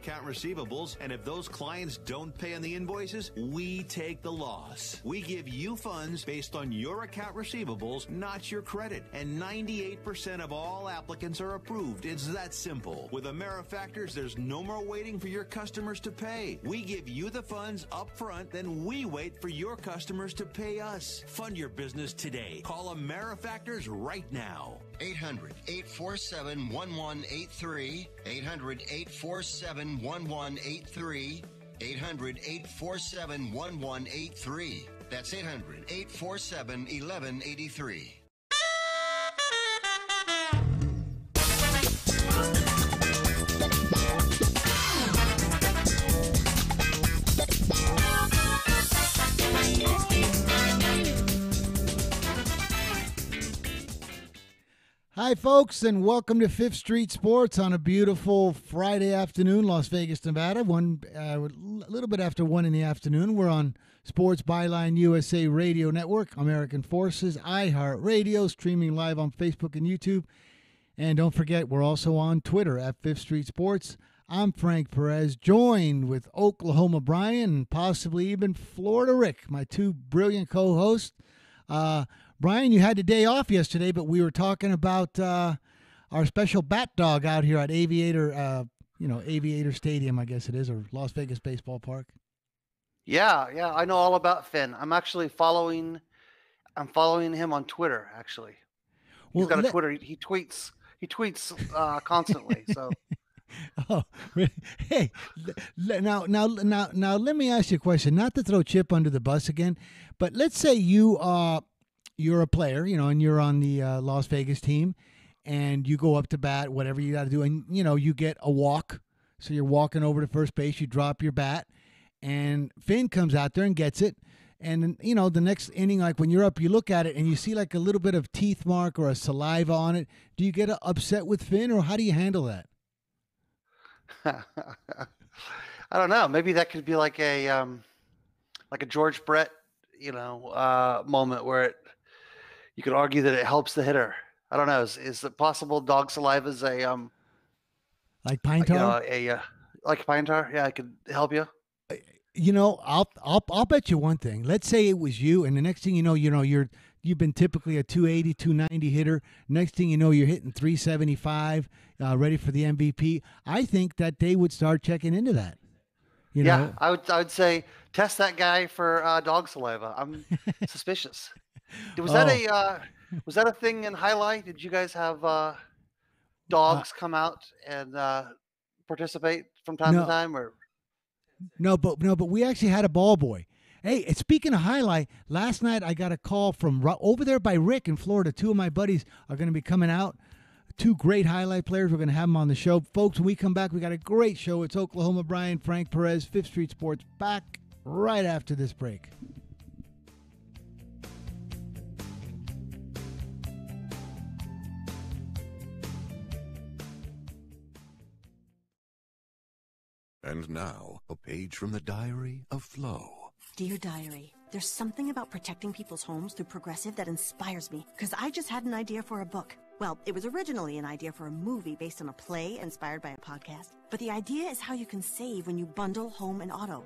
account receivables, and if those clients don't pay on the invoices, we take the loss. We give you funds based on your account receivables, not your credit. And 98% of all applicants are approved. It's that simple. With AmeriFactors, there's no more waiting for your customers to pay. We give you the funds up front, then we wait for your customers to pay us. Fund your business today. Call AmeriFactors right now. 800-847-1183. 800-847-1183. 800-847-1183. That's 800-847-1183. Hi, folks, and welcome to Fifth Street Sports on a beautiful Friday afternoon, Las Vegas, Nevada. A little bit after 1 in the afternoon. We're on Sports Byline USA Radio Network, American Forces, iHeartRadio, streaming live on Facebook and YouTube. And don't forget, we're also on Twitter at Fifth Street Sports. I'm Frank Perez, joined with Oklahoma Brian and possibly even Florida Rick, my two brilliant co-hosts. Brian, you had the day off yesterday, but we were talking about our special bat dog out here at Aviator Stadium, I guess it is, or Las Vegas Baseball Park. Yeah, I know all about Finn. I'm actually following him on Twitter. Actually, he's got a Twitter. He tweets constantly. So, hey, now, let me ask you a question. Not to throw Chip under the bus again, but let's say you're a player, and you're on the Las Vegas team, and you go up to bat, whatever you got to do, and, you get a walk. So you're walking over to first base, you drop your bat, and Finn comes out there and gets it. And, the next inning, like when you're up, you look at it and you see like a little bit of teeth mark or a saliva on it. Do you get upset with Finn, or how do you handle that? I don't know. Maybe that could be like a George Brett, moment where you could argue that it helps the hitter. I don't know. Is it possible dog saliva is a like pine tar? Like pine tar? Yeah, it could help you. I'll bet you one thing. Let's say it was you, and the next thing you know, you've been typically a 280, 290 hitter. Next thing you know, you're hitting 375, ready for the MVP. I think that they would start checking into that. Yeah, I would say test that guy for dog saliva. I'm suspicious. Was that a thing in Highlight? Did you guys have dogs come out and participate from time to time? Or no, but we actually had a ball boy. Hey, speaking of Highlight, last night I got a call from over there by Rick in Florida. Two of my buddies are going to be coming out. Two great Highlight players. We're going to have them on the show. Folks, when we come back, we got a great show. It's Oklahoma Brian, Frank Perez, Fifth Street Sports, back right after this break. And now, a page from the diary of Flo. Dear Diary, there's something about protecting people's homes through Progressive that inspires me, because I just had an idea for a book. Well, it was originally an idea for a movie based on a play inspired by a podcast. But the idea is how you can save when you bundle home and auto.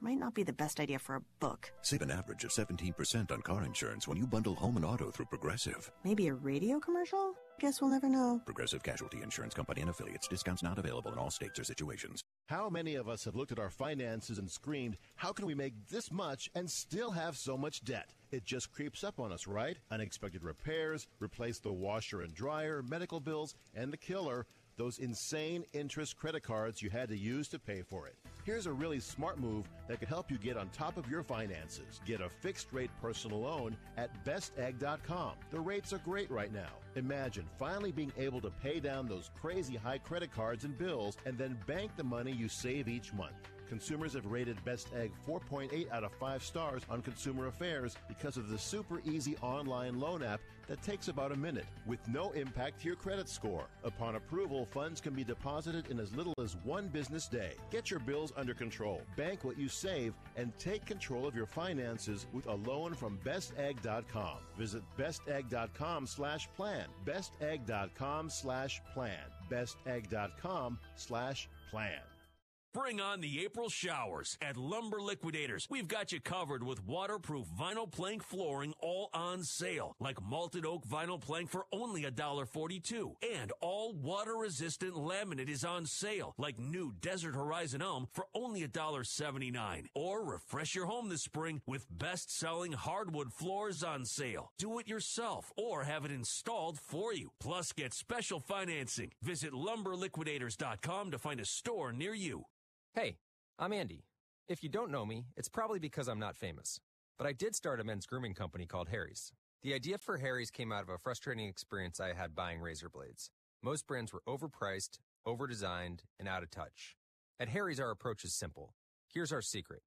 Might not be the best idea for a book. Save an average of 17% on car insurance when you bundle home and auto through Progressive. Maybe a radio commercial? Guess we'll never know. Progressive Casualty Insurance Company and Affiliates. Discounts not available in all states or situations. How many of us have looked at our finances and screamed, how can we make this much and still have so much debt? It just creeps up on us, right? Unexpected repairs, replace the washer and dryer, medical bills, and the killer, those insane interest credit cards you had to use to pay for it. Here's a really smart move that could help you get on top of your finances. Get a fixed-rate personal loan at bestegg.com. The rates are great right now. Imagine finally being able to pay down those crazy high credit cards and bills and then bank the money you save each month. Consumers have rated Best Egg 4.8 out of 5 stars on Consumer Affairs because of the super easy online loan app that takes about a minute with no impact to your credit score. Upon approval, funds can be deposited in as little as 1 business day. Get your bills under control, bank what you save, and take control of your finances with a loan from bestegg.com. Visit bestegg.com/plan. bestegg.com/plan. bestegg.com/plan. Bring on the April showers at Lumber Liquidators. We've got you covered with waterproof vinyl plank flooring, all on sale, like malted oak vinyl plank for only $1.42. And all water-resistant laminate is on sale, like new Desert Horizon Elm for only $1.79. Or refresh your home this spring with best-selling hardwood floors on sale. Do it yourself or have it installed for you. Plus, get special financing. Visit lumberliquidators.com to find a store near you. Hey, I'm Andy. If you don't know me, it's probably because I'm not famous. But I did start a men's grooming company called Harry's. The idea for Harry's came out of a frustrating experience I had buying razor blades. Most brands were overpriced, overdesigned, and out of touch. At Harry's, our approach is simple. Here's our secret.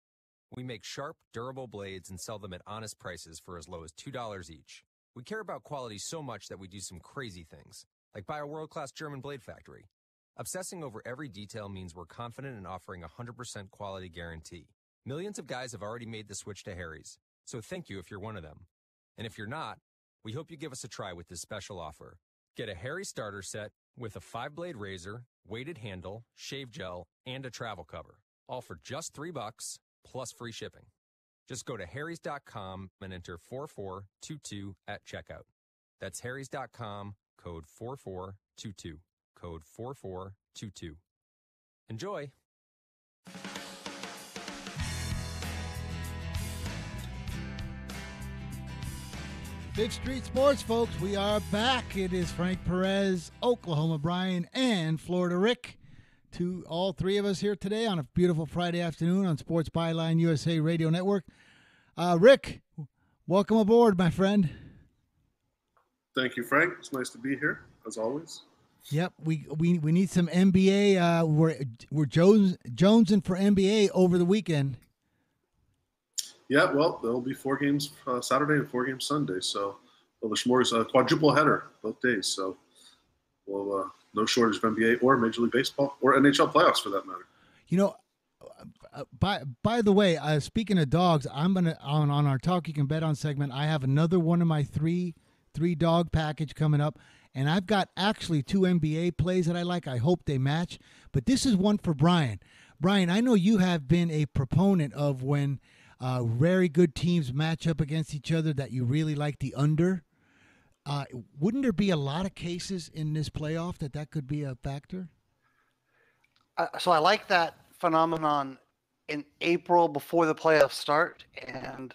We make sharp, durable blades and sell them at honest prices for as low as $2 each. We care about quality so much that we do some crazy things, like buy a world-class German blade factory. Obsessing over every detail means we're confident in offering a 100% quality guarantee. Millions of guys have already made the switch to Harry's, so thank you if you're one of them. And if you're not, we hope you give us a try with this special offer. Get a Harry starter set with a 5-blade razor, weighted handle, shave gel, and a travel cover, all for just $3 plus free shipping. Just go to harrys.com and enter 4422 at checkout. That's harrys.com, code 4422. Code 4422. Enjoy! Fifth Street Sports, folks. We are back. It is Frank Perez, Oklahoma Brian, and Florida Rick. All three of us here today on a beautiful Friday afternoon on Sports Byline USA Radio Network. Rick, welcome aboard, my friend. Thank you, Frank. It's nice to be here, as always. Yep, we need some NBA. We're jonesing for NBA over the weekend. Yeah, well, there'll be 4 games Saturday and 4 games Sunday, so there's more. It's a quadruple header both days, so no shortage of NBA or Major League Baseball or NHL playoffs for that matter. You know, by the way, speaking of dogs, I'm gonna on our Talk You Can Bet On segment. I have another one of my three dog package coming up. And I've got actually 2 NBA plays that I like. I hope they match. But this is one for Brian. Brian, I know you have been a proponent of when very good teams match up against each other that you really like the under. Wouldn't there be a lot of cases in this playoff that could be a factor? So I like that phenomenon in April before the playoffs start. And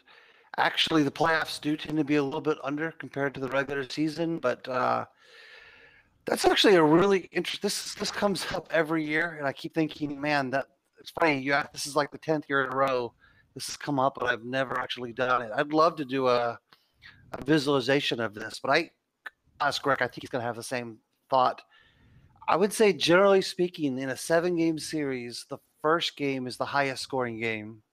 actually, the playoffs do tend to be a little bit under compared to the regular season. But that's actually a really interesting. This comes up every year, and I keep thinking, man, that it's funny. This is like the 10th year in a row this has come up, but I've never actually done it. I'd love to do a visualization of this, but I ask Greg. I think he's going to have the same thought. I would say, generally speaking, in a 7-game series, the first game is the highest scoring game,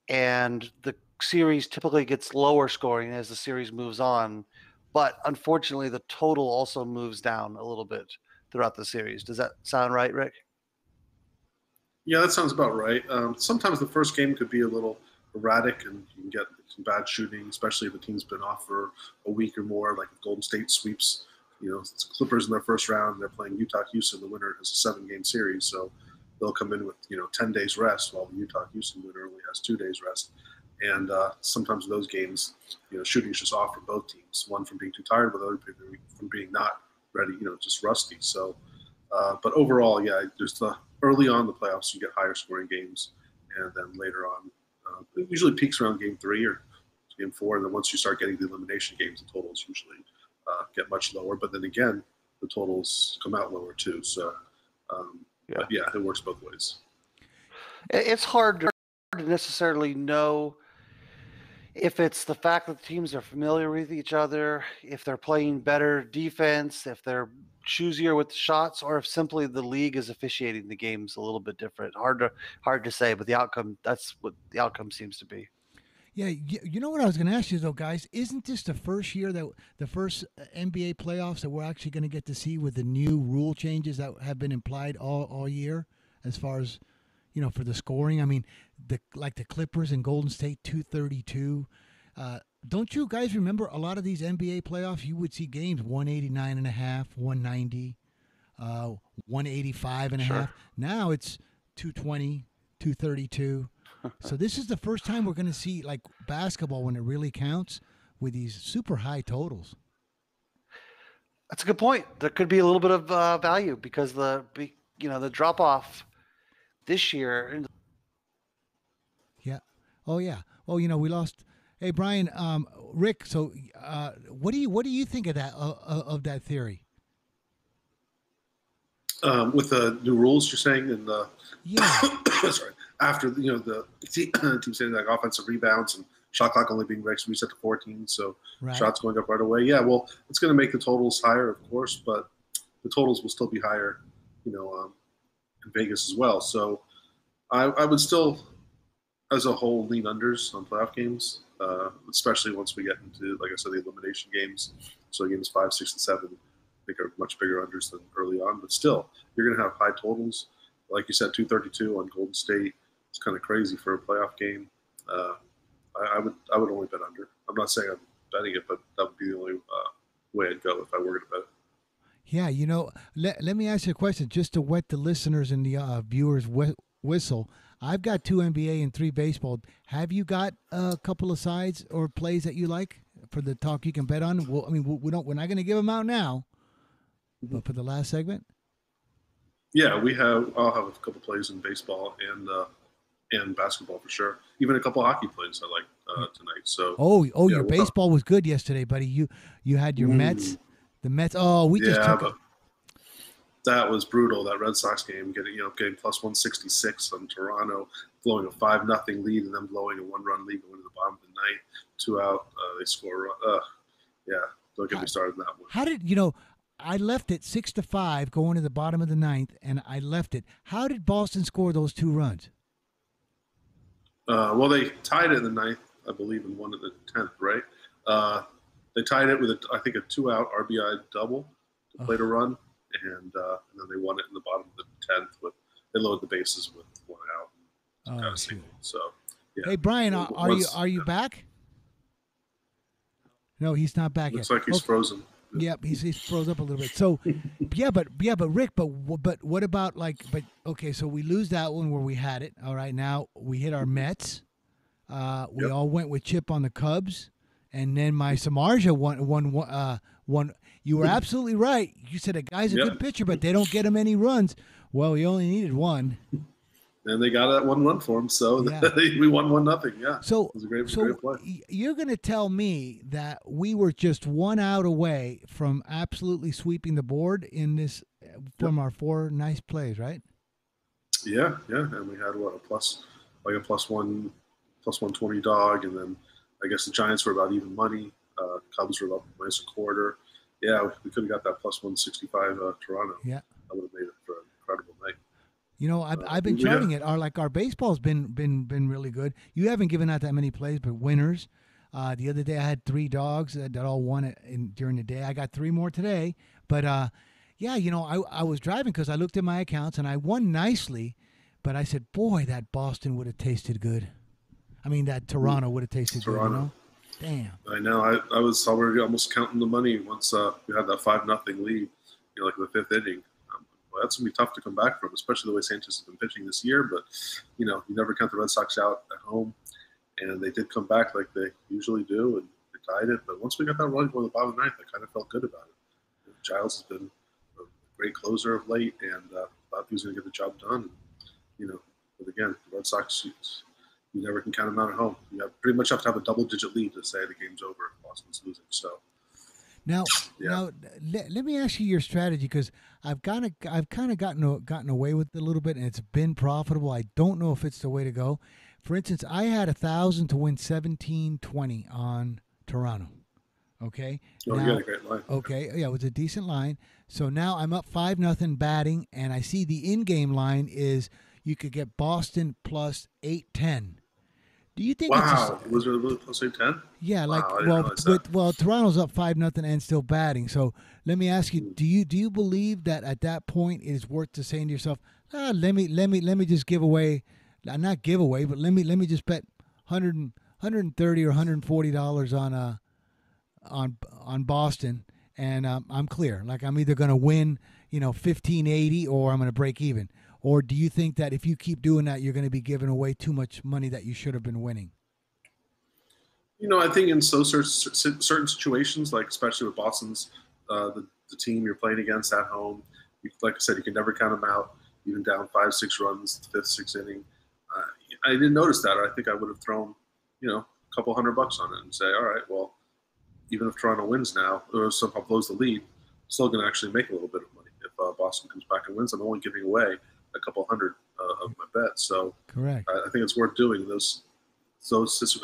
and the series typically gets lower scoring as the series moves on. But unfortunately, the total also moves down a little bit throughout the series. Does that sound right, Rick? Yeah, that sounds about right. Sometimes the first game could be a little erratic, and you can get some bad shooting, especially if the team's been off for a week or more, like if Golden State sweeps, it's Clippers in their first round. They're playing Utah Houston. The winner is a 7-game series, so they'll come in with 10 days rest, while the Utah Houston winner only has 2 days rest. And sometimes in those games, shooting is just off for both teams. One from being too tired, but the other from being not ready, just rusty. So, but overall, yeah, there's early on in the playoffs, you get higher scoring games, and then later on, it usually peaks around game 3 or game 4, and then once you start getting the elimination games, the totals usually get much lower. But then again, the totals come out lower too. So, but yeah, it works both ways. It's hard to necessarily know if it's the fact that the teams are familiar with each other, if they're playing better defense, if they're choosier with the shots, or if simply the league is officiating the games a little bit different. Hard to say, but that's what the outcome seems to be. Yeah, you know what I was going to ask you though, guys? Isn't this the first year that the first NBA playoffs that we're actually going to get to see with the new rule changes that have been implied all year, as far as for the scoring? I mean, the Clippers and Golden State 232. Don't you guys remember a lot of these NBA playoffs? You would see games 189.5, 190. 185 and a half. Now it's 220, 232. So this is the first time we're going to see like basketball when it really counts with these super high totals. That's a good point. There could be a little bit of value because the drop off this year. Yeah. Oh yeah. Oh, we lost. Hey Brian, Rick. So, what do you think of that theory? With the new rules, you're saying, and yeah, sorry, after the team saying like offensive rebounds and shot clock only being reset to 14, so shots going up right away. Yeah, well, it's going to make the totals higher, of course, but the totals will still be higher, in Vegas as well. So I would still, as a whole, lean unders on playoff games, especially once we get into, like I said, the elimination games. So games 5, 6, and 7, I think are much bigger unders than early on. But still, you're going to have high totals. Like you said, 232 on Golden State. It's kind of crazy for a playoff game. I would only bet under. I'm not saying I'm betting it, but that would be the only way I'd go if I were to bet it. Yeah, let me ask you a question just to wet the listeners and the viewers' whistle. I've got 2 NBA and 3 baseball. Have you got a couple of sides or plays that you like for the talk you can bet on? Well, I mean, we're not going to give them out now, but for the last segment. Yeah, I'll have a couple plays in baseball and basketball for sure. Even a couple of hockey plays I like tonight. So your baseball was good yesterday, buddy. You had your Mets. The Mets. Oh, we just took. But that was brutal. That Red Sox game, getting plus 166 on Toronto, blowing a 5-0 lead, and then blowing a 1-run lead going to the bottom of the ninth, 2 out. They score. Don't get me started on that one. How did I left it 6-5 going to the bottom of the ninth, and I left it. How did Boston score those 2 runs? Well, they tied it in the ninth, I believe, and won in the 10th, right? They tied it with I think a 2-out RBI double to play to run, and then they won it in the bottom of the 10th. They loaded the bases with 1 out. So, yeah. Hey, Brian, are you back? No, he's not back looks yet. Looks like he's frozen. Yep, he's froze up a little bit. So, but Rick, but what about okay, so we lose that one where we had it. All right, now we hit our Mets. We all went with Chip on the Cubs, and then my Samardzija won. You were absolutely right. You said a guy's a good pitcher, but they don't get him any runs. Well, we only needed 1. And they got that 1 run for him, so we won 1-0. Yeah, so it was a great play. You're going to tell me that we were just 1 out away from absolutely sweeping the board in this from our 4 nice plays, right? Yeah, and we had a plus 120 dog, and then I guess the Giants were about even money. Cubs were about -0.25. Yeah, we could have got that plus 165 Toronto. Yeah, that would have made it for an incredible night. I've been charting it. Our baseball's been really good. You haven't given out that many plays, but winners. The other day I had 3 dogs that all won it during the day. I got 3 more today. But I was driving because I looked at my accounts and I won nicely. But I said, boy, that Boston would have tasted good. I mean, that Toronto would have tasted good. Damn. I know. I was already almost counting the money once we had that 5-0 lead. Like in the 5th inning. That's going to be tough to come back from, especially the way Sanchez has been pitching this year. But, you never count the Red Sox out at home. And they did come back like they usually do, and they tied it. But once we got that run going to the bottom of the ninth, I kind of felt good about it. Giles has been a great closer of late, and thought he was going to get the job done. But again, the Red Sox, you never can count them out at home. You pretty much have to have a double-digit lead to say the game's over if Boston's losing. So. Now, let me ask you your strategy, because I've kind of gotten away with it a little bit, and it's been profitable. I don't know if it's the way to go. For instance, I had 1,000 to win 17-20 on Toronto. Okay. You got a great line. Okay, yeah, it was a decent line. So now I'm up 5-0 batting, and I see the in-game line is you could get Boston plus 810. Do you think? Wow, was it really plus 810? Yeah, wow, Toronto's up 5-0 and still batting. So let me ask you: Do you believe that at that point it is worth to saying to yourself, let me just give away, not give away, but let me just bet $130 or $140 on Boston, and I'm clear. Like I'm either going to win, 1580, or I'm going to break even. Or do you think that if you keep doing that, you're going to be giving away too much money that you should have been winning? I think in certain situations, like especially with Boston's the team you're playing against at home, like I said, you can never count them out. Even down 5-6 runs, the 5th, 6th inning. I didn't notice that. I think I would have thrown, a couple $100 on it and say, all right, well, even if Toronto wins now or somehow blows the lead, I'm still going to actually make a little bit of money. If Boston comes back and wins, I'm only giving away a couple hundred of my bet. So correct. I think it's worth doing those.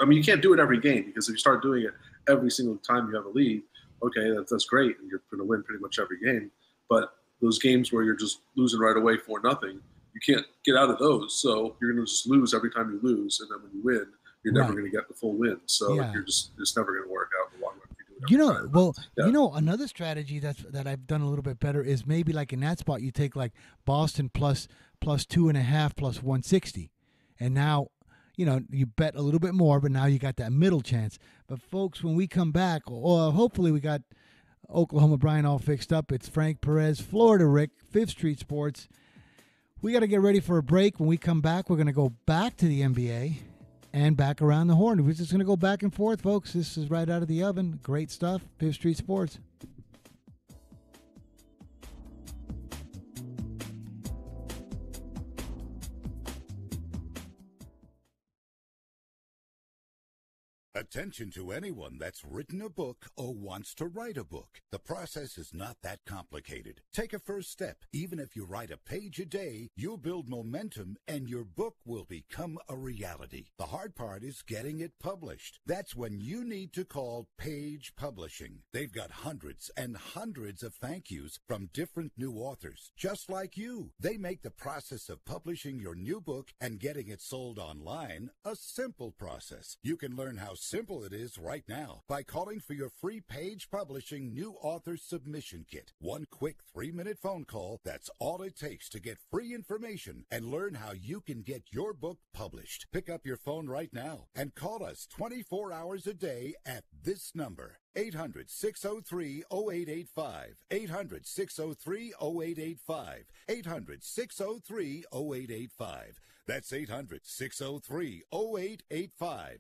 I mean, you can't do it every game, because if you start doing it every single time you have a lead, okay, that's great, and you're going to win pretty much every game. But those games where you're just losing right away for nothing, you can't get out of those. So you're going to just lose every time you lose, and then when you win, you're never going to get the full win. So it's never going to work out in the long run if you do it every time. Another strategy that I've done a little bit better is maybe like in that spot you take like Boston plus 2.5 plus 160, and now you bet a little bit more, but now you got that middle chance. But folks, when we come back, hopefully we got Oklahoma Brian all fixed up. It's Frank Perez, Florida Rick, 5th Street Sports. We got to get ready for a break. When we come back, we're going to go back to the NBA and back around the horn. We're just going to go back and forth, folks. This is right out of the oven. Great stuff. 5th Street Sports. Attention to anyone that's written a book or wants to write a book. The process is not that complicated. Take a first step. Even if you write a page a day, you'll build momentum and your book will become a reality. The hard part is getting it published. That's when you need to call Page Publishing. They've got hundreds and hundreds of thank yous from different new authors, just like you. They make the process of publishing your new book and getting it sold online a simple process. You can learn how simple it is right now by calling for your free Page Publishing New Author Submission Kit. One quick 3-minute phone call, that's all it takes to get free information and learn how you can get your book published. Pick up your phone right now and call us 24 hours a day at this number. 800-603-0885. 800-603-0885. 800-603-0885. That's 800-603-0885.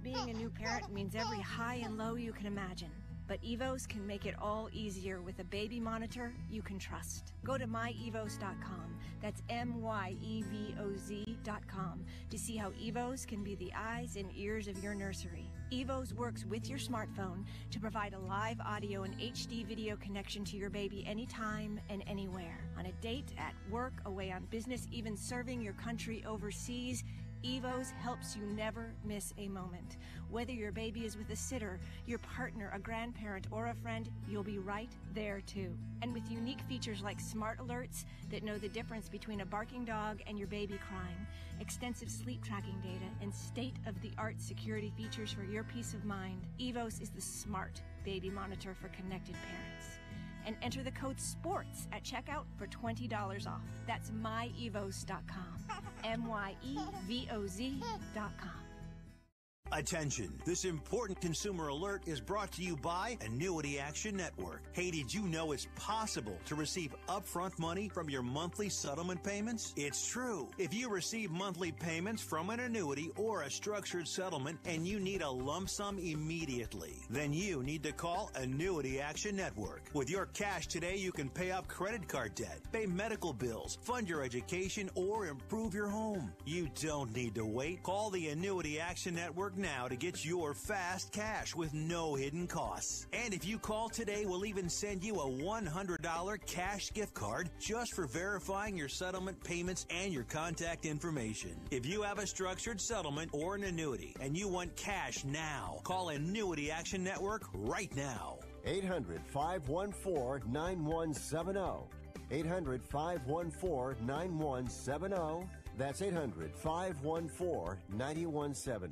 Being a new parent means every high and low you can imagine. But Evos can make it all easier with a baby monitor you can trust. Go to myevos.com, that's MYEVOZ.com, to see how Evos can be the eyes and ears of your nursery. Evos works with your smartphone to provide a live audio and HD video connection to your baby anytime and anywhere. On a date, at work, away on business, even serving your country overseas, Evos helps you never miss a moment. Whether your baby is with a sitter, your partner, a grandparent, or a friend, you'll be right there too. And with unique features like smart alerts that know the difference between a barking dog and your baby crying, extensive sleep tracking data, and state-of-the-art security features for your peace of mind, Evos is the smart baby monitor for connected parents. And enter the code SPORTS at checkout for $20 off. That's myevos.com. MYEVOZ.com. Attention, this important consumer alert is brought to you by Annuity Action Network. Hey, did you know it's possible to receive upfront money from your monthly settlement payments? It's true. If you receive monthly payments from an annuity or a structured settlement and you need a lump sum immediately, then you need to call Annuity Action Network. With your cash today, you can pay off credit card debt, pay medical bills, fund your education, or improve your home. You don't need to wait. Call the Annuity Action Network now to get your fast cash with no hidden costs. And if you call today, we'll even send you a $100 cash gift card just for verifying your settlement payments and your contact information. If you have a structured settlement or an annuity and you want cash now, call Annuity Action Network right now. 800-514-9170. 800-514-9170. That's 800-514-9170.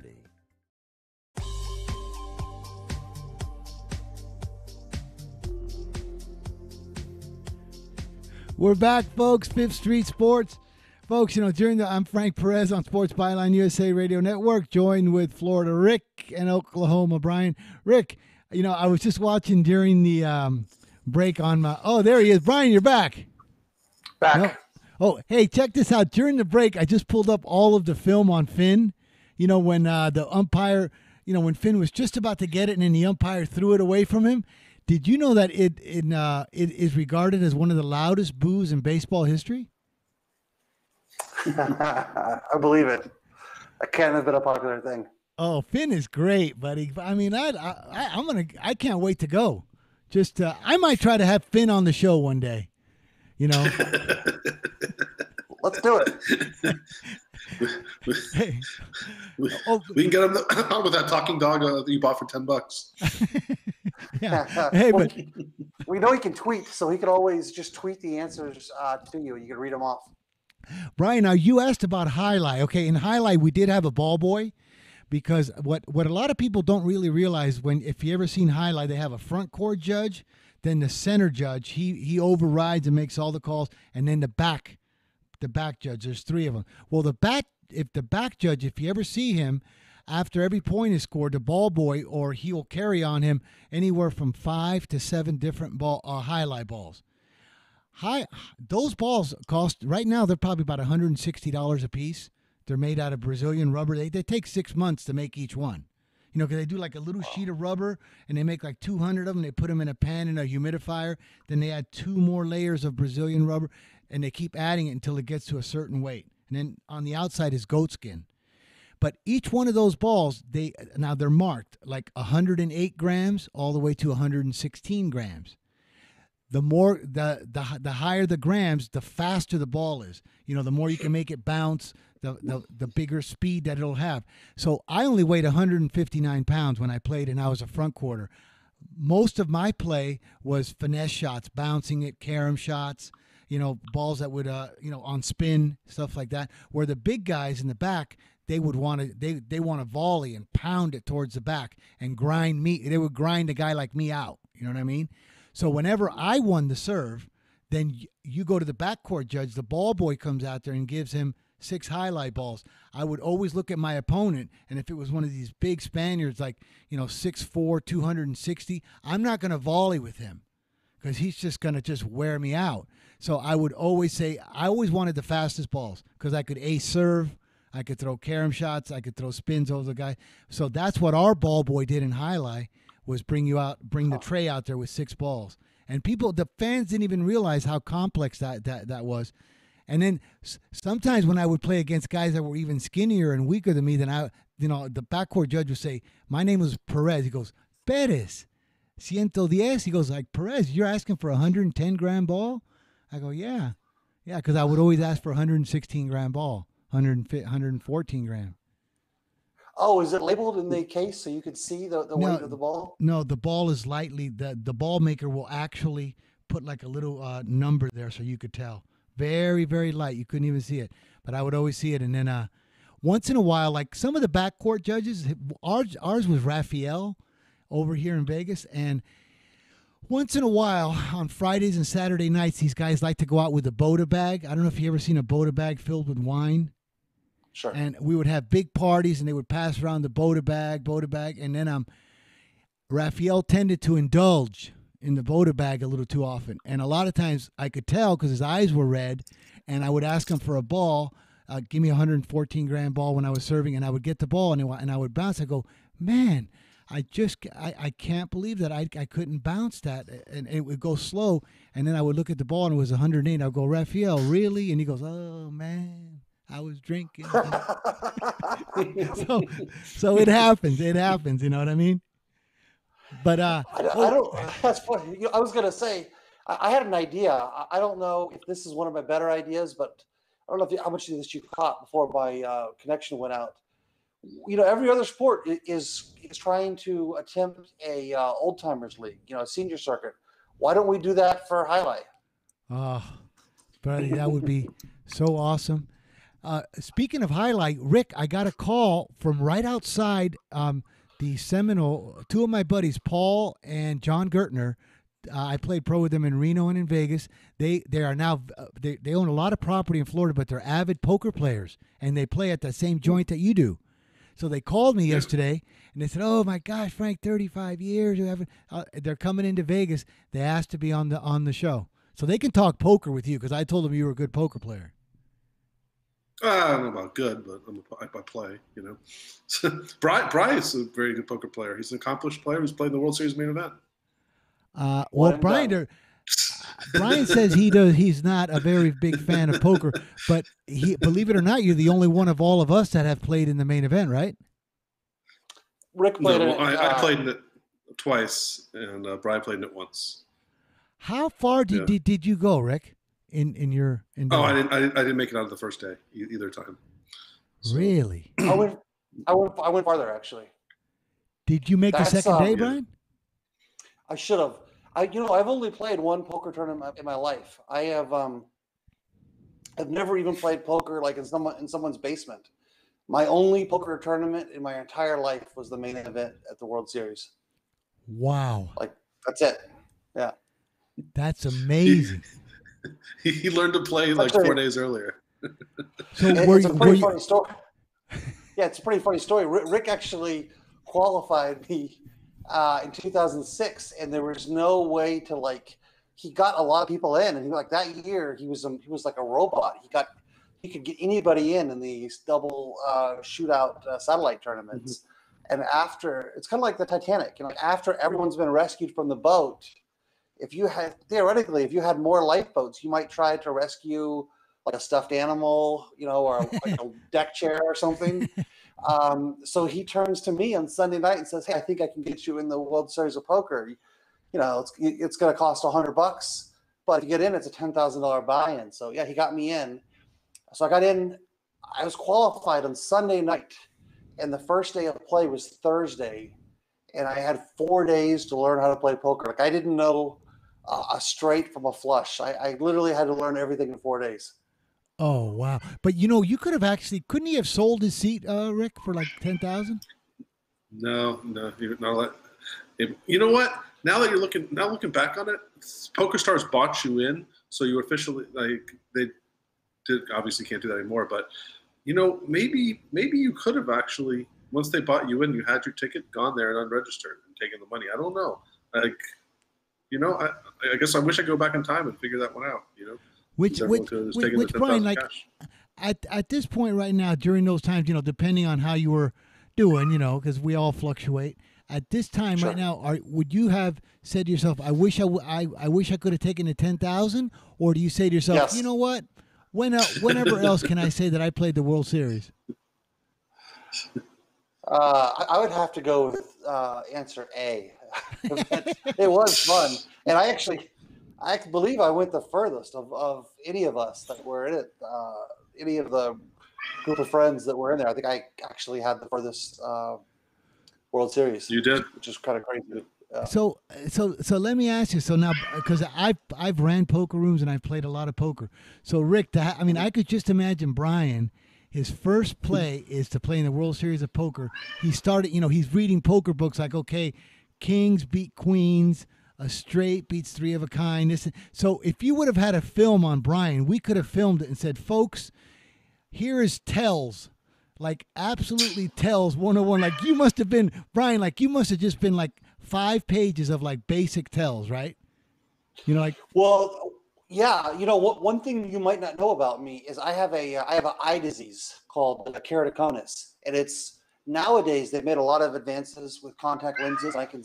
We're back, folks. 5th Street Sports. Folks, I'm Frank Perez on Sports Byline USA Radio Network, joined with Florida Rick and Oklahoma Brian. Rick, I was just watching during the break on my. Oh, there he is, Brian. You're back. Back. No. Oh, hey, check this out. During the break, I just pulled up all of the film on Finn. When the umpire, when Finn was just about to get it, and then the umpire threw it away from him. Did you know that it is regarded as one of the loudest boos in baseball history? I believe it. That can't have been a popular thing. Oh, Finn is great, buddy. I mean, I can't wait to go. Just I might try to have Finn on the show one day. Let's do it. Hey. We can get him out with that talking dog that you bought for $10. Yeah. Hey, Well, but we know he can tweet, so he can always just tweet the answers to you. You can read them off. Brian, now you asked about highlight. Okay, in highlight we did have a ball boy, because what a lot of people don't really realize, if you ever seen highlight, they have a front court judge, then the center judge. He overrides and makes all the calls, and then the back judge. There's three of them. Well, the back judge, if you ever see him, after every point is scored, the ball boy, or he'll carry on him anywhere from 5 to 7 different highlight balls. Those balls cost, right now they're probably about $160 a piece. They're made out of Brazilian rubber. They take 6 months to make each one. Because they do like a little sheet of rubber, and they make like 200 of them. They put them in a pan in a humidifier. Then they add 2 more layers of Brazilian rubber, and they keep adding it until it gets to a certain weight. And then on the outside is goat skin. But each one of those balls, they're marked like 108 grams all the way to 116 grams. The more the higher the grams, the faster the ball is. The more you can make it bounce, the bigger speed that it'll have. So I only weighed 159 pounds when I played, and I was a front quarter. Most of my play was finesse shots, bouncing it, carom shots, balls that would on spin, stuff like that. Where the big guys in the back, they would want to volley and pound it towards the back and grind me. They would grind a guy like me out. You know what I mean? So whenever I won the serve, then you go to the backcourt judge. The ball boy comes out there and gives him 6 highlight balls. I would always look at my opponent, and if it was one of these big Spaniards, like 6'4", 260, I'm not going to volley with him, because he's just going to wear me out. So I would always say I always wanted the fastest balls, because I could ace serve, I could throw carom shots, I could throw spins over the guy. So that's what our ball boy did in highlight, was bring the tray out there with 6 balls. And the fans didn't even realize how complex that was. And then sometimes when I would play against guys that were even skinnier and weaker than me, then the backcourt judge would say, my name was Perez. He goes, Perez, 110. He goes, like, Perez, you're asking for a 110-gram ball? I go, yeah. Yeah, because I would always ask for a 116-gram ball, 114 gram. Oh, is it labeled in the case so you could see the weight of the ball? No, the ball is lightly. The ball maker will actually put like a little number there so you could tell. Very, very light. You couldn't even see it. But I would always see it. And then once in a while, like some of the backcourt judges, ours was Raphael over here in Vegas. And once in a while, on Fridays and Saturday nights, these guys like to go out with a Boda bag. I don't know if you ever seen a Boda bag filled with wine. Sure. And we would have big parties, and they would pass around the Boda bag. And then Raphael tended to indulge in the Boda bag a little too often. And a lot of times I could tell because his eyes were red, and I would ask him for a ball, give me a 114-gram ball when I was serving, and I would get the ball, and I would bounce. I go, man, I can't believe that I couldn't bounce that. And it would go slow, and then I would look at the ball, and it was 108. I would go, Raphael, really? And he goes, oh, man. I was drinking. so it happens. It happens. You know what I mean? But I don't. That's funny. I was gonna say I had an idea. I don't know if this is one of my better ideas, but I don't know how much of this you caught before my connection went out. Every other sport is trying to attempt a old timers league. A senior circuit. Why don't we do that for highlight? Oh, buddy, that would be so awesome. Speaking of highlight, Rick, I got a call from right outside the Seminole. 2 of my buddies, Paul and John Gertner. I played pro with them in Reno and in Vegas. They are now they own a lot of property in Florida, but they're avid poker players, and they play at the same joint that you do. So they called me yesterday, and they said, "Oh my gosh, Frank, 35 years. You haven't." They're coming into Vegas. They asked to be on the show, so they can talk poker with you because I told them you were a good poker player. I don't know about good, but I play. Brian's a very good poker player. He's an accomplished player who's played the World Series main event. Well, Brian says he's not a very big fan of poker, but believe it or not, you're the only one of all of us that have played in the main event, right? Rick played in it. I played in it twice, and Brian played in it once. How far did you go, Rick? I didn't make it out of the first day either time. So. Really? I went farther actually. Did you make the second day, Brian? I should have. I've only played one poker tournament in my life. I've never even played poker like in someone's basement. My only poker tournament in my entire life was the main event at the World Series. Wow. Like that's it. Yeah. That's amazing. He learned to play like 4 days earlier. So it's a pretty funny story. Yeah, it's a pretty funny story. Rick actually qualified me in 2006, and there was no way to he got a lot of people in, and that year he was like a robot. He could get anybody in these double shootout satellite tournaments. Mm-hmm. And after, it's kind of like the Titanic, after everyone's been rescued from the boat, if you had more lifeboats, you might try to rescue like a stuffed animal, or like a deck chair or something. So he turns to me on Sunday night and says, "Hey, I think I can get you in the World Series of Poker. It's going to cost $100, but if you get in, it's a $10,000 buy-in." So yeah, he got me in. So I got in. I was qualified on Sunday night, and the first day of play was Thursday, and I had 4 days to learn how to play poker. Like I didn't know a straight from a flush. I literally had to learn everything in 4 days. Oh wow! But you could have couldn't he have sold his seat, Rick, for like $10,000? No. You know what? Now looking back on it, PokerStars bought you in, so you officially they obviously can't do that anymore. But maybe you could have actually, once they bought you in, you had your ticket, gone there and unregistered and taken the money. I don't know. I guess I wish I could go back in time and figure that one out. Which Brian, like at this point right now, during those times, depending on how you were doing, because we all fluctuate. At this time right now, would you have said to yourself, "I wish I could have taken the 10,000," or do you say to yourself, yes. "You know what? Whenever else can I say that I played the World Series?" I would have to go with answer A. It was fun, and I believe I went the furthest of any of us that were in it. Any of the group of friends that were in there, I think I actually had the furthest World Series. You did, which is kind of crazy. So let me ask you. So now, because I've ran poker rooms and I've played a lot of poker. So Rick, I could just imagine Brian. His first play is to play in the World Series of Poker. He started, he's reading poker books like, okay, kings beat queens, a straight beats three of a kind. So if you would have had a film on Brian, we could have filmed it and said, folks, here is tells, like absolutely tells 101. Like you must have been, Brian, like you must have just been like 5 pages of like basic tells, right? Well, yeah, one thing you might not know about me is I have an eye disease called keratoconus, and it's nowadays they've made a lot of advances with contact lenses. I can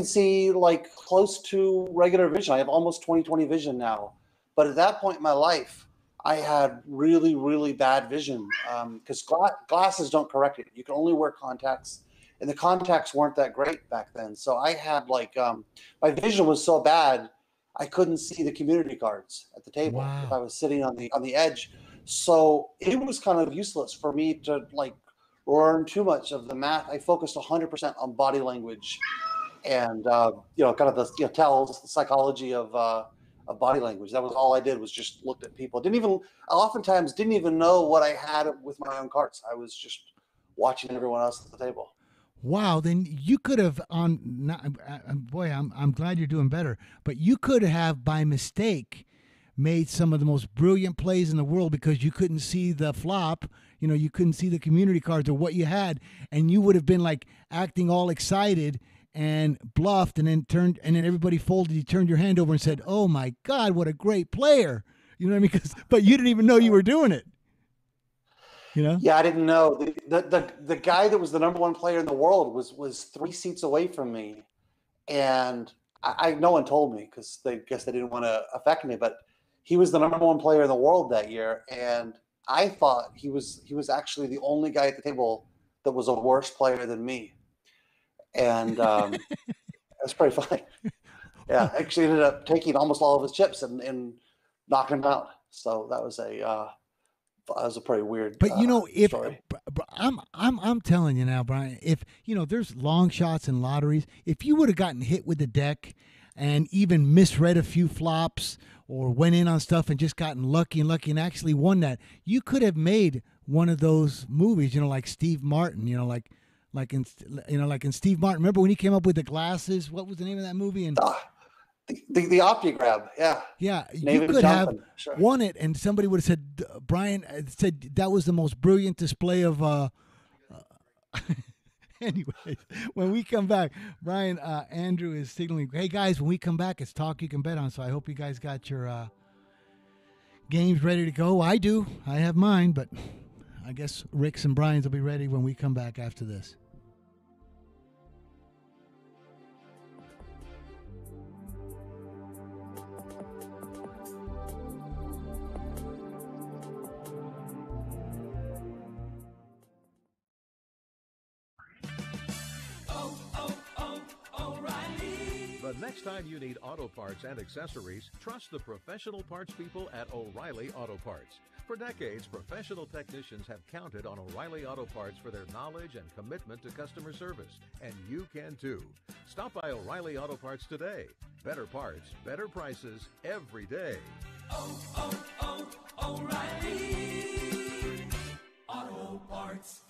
see like close to regular vision. I have almost 20/20 vision now, but at that point in my life, I had really, really bad vision because glasses don't correct it. You can only wear contacts, and the contacts weren't that great back then. So I had my vision was so bad. I couldn't see the community cards at the table if I was sitting on the edge. So it was kind of useless for me to learn too much of the math. I focused 100% on body language and kind of the tells, the psychology of body language. That was all I did, was just looked at people. Oftentimes didn't even know what I had with my own cards. I was just watching everyone else at the table. Wow, then you could have boy, I'm glad you're doing better. But you could have by mistake made some of the most brilliant plays in the world because you couldn't see the flop. You know, you couldn't see the community cards or what you had, and you would have been like acting all excited and bluffed, and then everybody folded. You turned your hand over and said, "Oh my God, what a great player!" You know what I mean? But you didn't even know you were doing it. You know? Yeah, I didn't know. The guy that was the number one player in the world was 3 seats away from me, and I no one told me because they didn't want to affect me. But he was the number one player in the world that year, and I thought he was actually the only guy at the table that was a worse player than me, and that's pretty funny. Yeah, actually ended up taking almost all of his chips and knocking him out. So that was a pretty weird. But you know, if story. I'm telling you now, Brian, if you know, there's long shots and lotteries. If you would have gotten hit with the deck and even misread a few flops or went in on stuff and just gotten lucky and actually won that, you could have made one of those movies. You know, like Steve Martin. You know, like in Steve Martin. Remember when he came up with the glasses? What was the name of that movie? And the Opti-Grab, yeah. Yeah, you could have won it, and somebody would have said, Brian said that was the most brilliant display of. Anyways, when we come back, Brian, Andrew is signaling, hey guys, when we come back, it's Talk You Can Bet On. So I hope you guys got your games ready to go. I do. I have mine, but I guess Rick's and Brian's will be ready when we come back after this. The next time you need auto parts and accessories, trust the professional parts people at O'Reilly Auto Parts. For decades, professional technicians have counted on O'Reilly Auto Parts for their knowledge and commitment to customer service, and you can too. Stop by O'Reilly Auto Parts today. Better parts, better prices, every day. O'Reilly Auto Parts.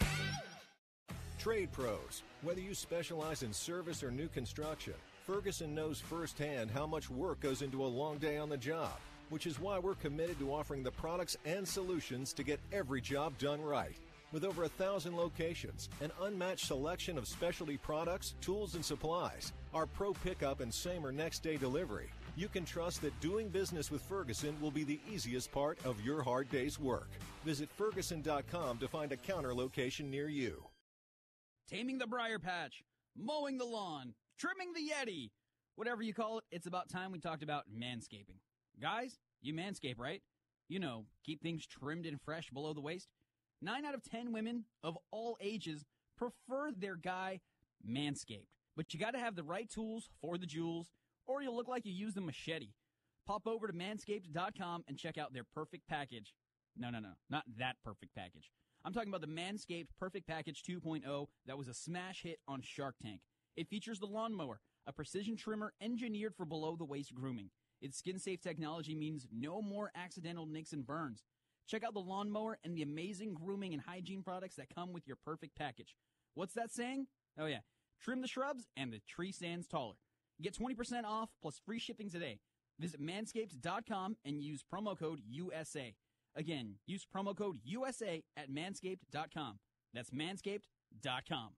Trade pros. Whether you specialize in service or new construction, Ferguson knows firsthand how much work goes into a long day on the job, which is why we're committed to offering the products and solutions to get every job done right. With over 1,000 locations, an unmatched selection of specialty products, tools, and supplies, our pro pickup and same or next day delivery, you can trust that doing business with Ferguson will be the easiest part of your hard day's work. Visit Ferguson.com to find a counter location near you. Taming the briar patch, mowing the lawn, trimming the Yeti. Whatever you call it, it's about time we talked about manscaping. Guys, you manscape, right? You know, keep things trimmed and fresh below the waist. 9 out of 10 women of all ages prefer their guy manscaped. But you got to have the right tools for the jewels, or you'll look like you used a machete. Pop over to manscaped.com and check out their perfect package. No, not that perfect package. I'm talking about the Manscaped Perfect Package 2.0 that was a smash hit on Shark Tank. It features the lawnmower, a precision trimmer engineered for below-the-waist grooming. Its skin-safe technology means no more accidental nicks and burns. Check out the lawnmower and the amazing grooming and hygiene products that come with your perfect package. What's that saying? Oh yeah, trim the shrubs and the tree stands taller. Get 20% off plus free shipping today. Visit manscaped.com and use promo code USA. Again, use promo code USA at manscaped.com. That's manscaped.com.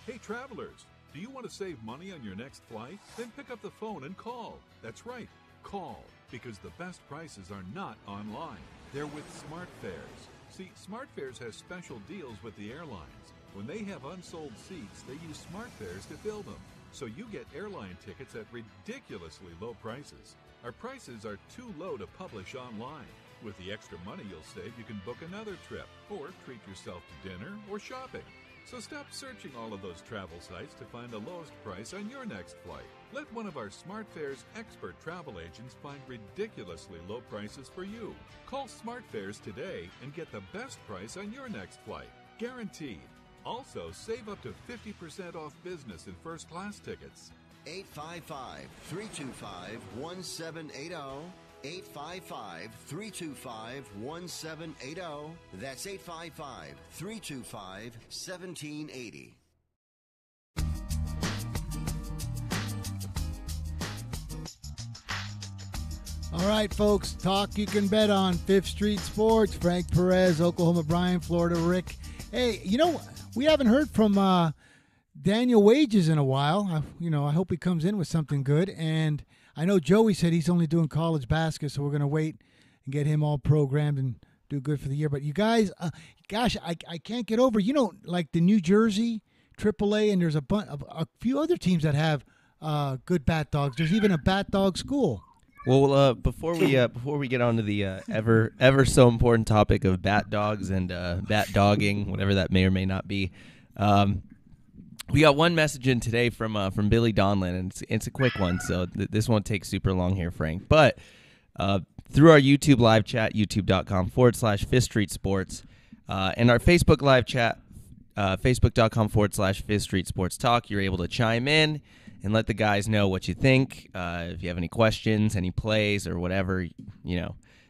Hey travelers, do you want to save money on your next flight? Then pick up the phone and call. That's right, call, because the best prices are not online. They're with SmartFares. See, SmartFares has special deals with the airlines. When they have unsold seats, they use SmartFares to fill them. So you get airline tickets at ridiculously low prices. Our prices are too low to publish online. With the extra money you'll save, you can book another trip or treat yourself to dinner or shopping. So stop searching all of those travel sites to find the lowest price on your next flight. Let one of our SmartFares expert travel agents find ridiculously low prices for you. Call SmartFares today and get the best price on your next flight. Guaranteed. Also, save up to 50% off business and first class tickets. 855-325-1780. 855-325-1780. That's 855-325-1780. All right, folks, talk you can bet on Fifth Street Sports. Frank Perez, Oklahoma Brian, Florida Rick. Hey, we haven't heard from Daniel Wages in a while. I hope he comes in with something good. And I know Joey said he's only doing college basket, so we're going to wait and get him all programmed and do good for the year. But you guys, I can't get over, like the New Jersey AAA, and there's a few other teams that have good bat dogs. There's even a bat dog school. Well, before we get on to the ever so important topic of bat dogs and bat dogging, whatever that may or may not be, we got one message in today from Billy Donlin, and it's a quick one, so this won't take super long here, Frank. But through our YouTube live chat, youtube.com/Fifth Street Sports, and our Facebook live chat, facebook.com/Fifth Street Sports Talk, you're able to chime in and let the guys know what you think. If you have any questions, any plays, or whatever,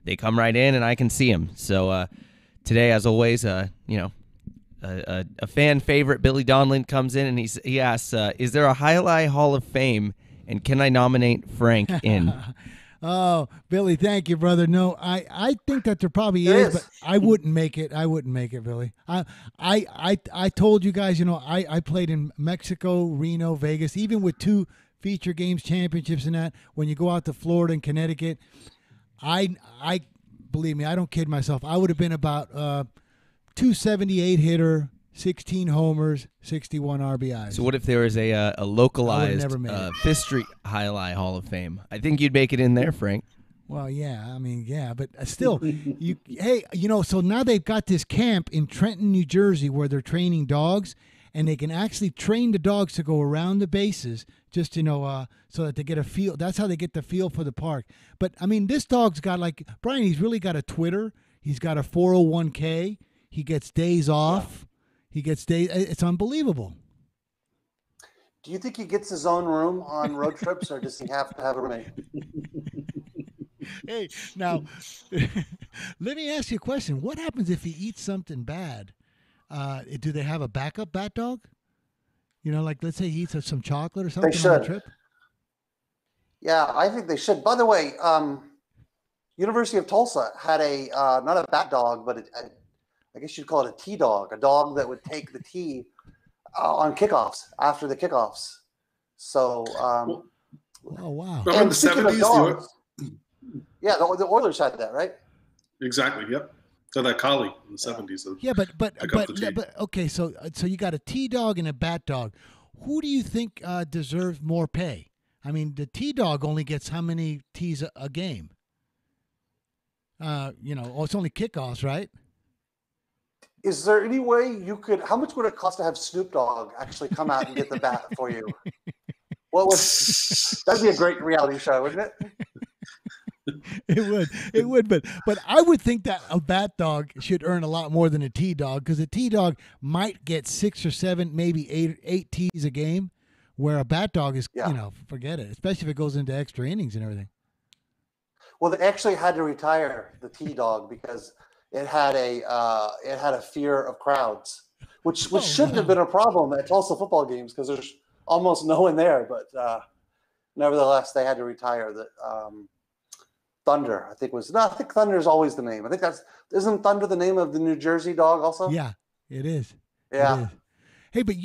they come right in, and I can see them. So today, as always, a fan favorite, Billy Donlin, comes in, and he asks, is there a jai-alai Hall of Fame, and can I nominate Frank in? Oh, Billy, thank you, brother. No, I think that there probably is, but I wouldn't make it. I wouldn't make it, Billy. I told you guys, I played in Mexico, Reno, Vegas, even with 2 feature games championships and that. When you go out to Florida and Connecticut, I believe me, I don't kid myself. I would have been about 278 hitter, 16 homers, 61 RBIs. So what if there was a localized Fifth Street jai-alai Hall of Fame? I think you'd make it in there, Frank. Well, yeah, but still, so now they've got this camp in Trenton, New Jersey, where they're training dogs, and they can actually train the dogs to go around the bases, just so that they get a feel. That's how they get the feel for the park. But I mean, this dog's got Brian. He's really got a Twitter. He's got a 401k. He gets days off. Yeah. He gets days. It's unbelievable. Do you think he gets his own room on road trips, or does he have to have a roommate? Hey, now, let me ask you a question. What happens if he eats something bad? Do they have a backup bat dog? Let's say he eats some chocolate or something on the trip? Yeah, I think they should. By the way, University of Tulsa had not a bat dog, but I guess you'd call it a tee dog, a dog that would take the tee on kickoffs, after the kickoffs. So, oh, wow. Remember in the 70s? Yeah, the Oilers had that, right? Exactly, yep. So that collie in the 70s. Yeah, but okay, so you got a tee dog and a bat dog. Who do you think deserves more pay? I mean, the tee dog only gets how many tees a game? It's only kickoffs, right? Is there any way you could? How much would it cost to have Snoop Dogg actually come out and get the bat for you? That'd be a great reality show, wouldn't it? It would, but I would think that a bat dog should earn a lot more than a tee dog, because a tee dog might get 6 or 7, maybe eight tees a game, where a bat dog is, forget it, especially if it goes into extra innings and everything. Well, they actually had to retire the tee dog because it had a fear of crowds, which shouldn't have been a problem at Tulsa football games because there's almost no one there. But nevertheless, they had to retire the Thunder. I think Thunder is always the name. I think isn't Thunder the name of the New Jersey dog also? Yeah, it is. Yeah. It is. Hey, but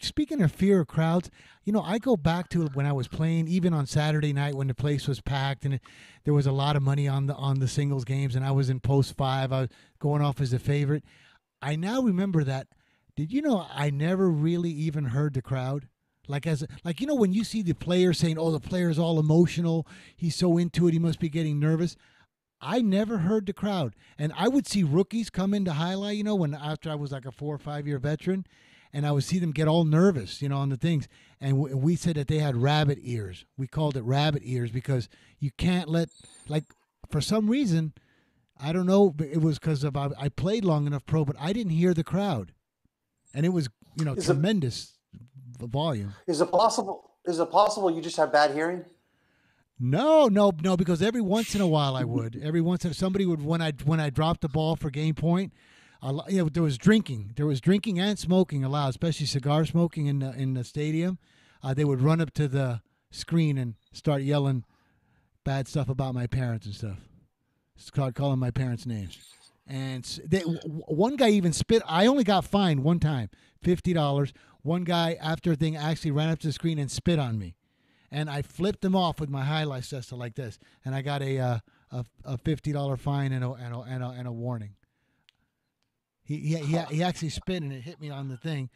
speaking of fear of crowds, I go back to when I was playing, even on Saturday night when the place was packed and there was a lot of money on the singles games, and I was in post 5. I was going off as a favorite. I now remember that. Did you know I never really even heard the crowd? When you see the player saying, "Oh, the player's all emotional. He's so into it. He must be getting nervous." I never heard the crowd. And I would see rookies come into jai-alai, after I was like a 4 or 5 year veteran, and I would see them get all nervous, on the things. And we said that they had rabbit ears. We called it rabbit ears because you can't let, for some reason, I don't know, it was because I played long enough pro, but I didn't hear the crowd. And it was, tremendous volume. Is it possible you just have bad hearing? No, because every once in a while I would. Every once in somebody would when I dropped the ball for game point. There was drinking. There was drinking and smoking allowed, especially cigar smoking in the stadium. They would run up to the screen and start yelling bad stuff about my parents and stuff. It's called calling my parents names. And one guy even spit. I only got fined one time, $50. One guy after a thing actually ran up to the screen and spit on me, and I flipped him off with my highlight tester like this, and I got a $50 fine and a warning. He actually spit and it hit me on the thing.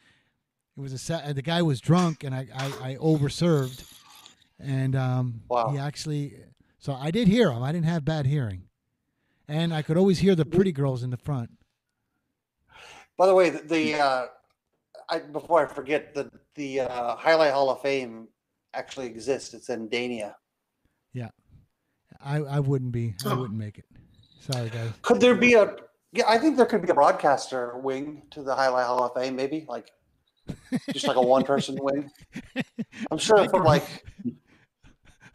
It was the guy was drunk and I overserved, and wow. He actually. So I did hear him. I didn't have bad hearing. And I could always hear the pretty girls in the front. By the way, before I forget, the Highlight Hall of Fame actually exists. It's in Dania. Yeah, I wouldn't make it. Sorry, guys. Could there be I think there could be a broadcaster wing to the Highlight Hall of Fame, maybe like just like a one-person wing. I'm sure for like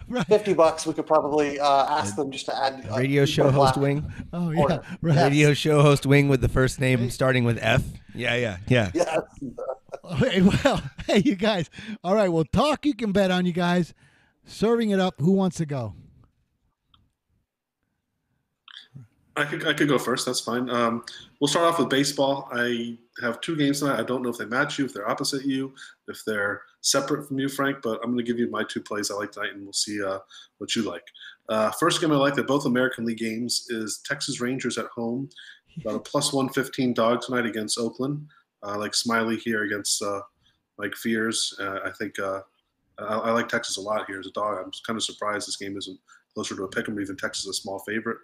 $50 we could probably ask them just to add radio show host wing. Oh yeah, right. Radio show host wing with the first name starting with F. Yeah. Yes. Hey, you guys. All right, well, talk you can bet on, you guys. Serving it up. Who wants to go? I could go first. That's fine. We'll start off with baseball. I have two games tonight. I don't know if they match you, if they're opposite you, if they're separate from you, Frank, but I'm going to give you my two plays I like tonight, and we'll see what you like. First game I like, that both American League games, is Texas Rangers at home. About a plus 115 dog tonight against Oakland. I like Smiley here against Mike Fears. I think I like Texas a lot here as a dog. I'm kind of surprised this game isn't closer to a pick 'em. Even Texas is a small favorite.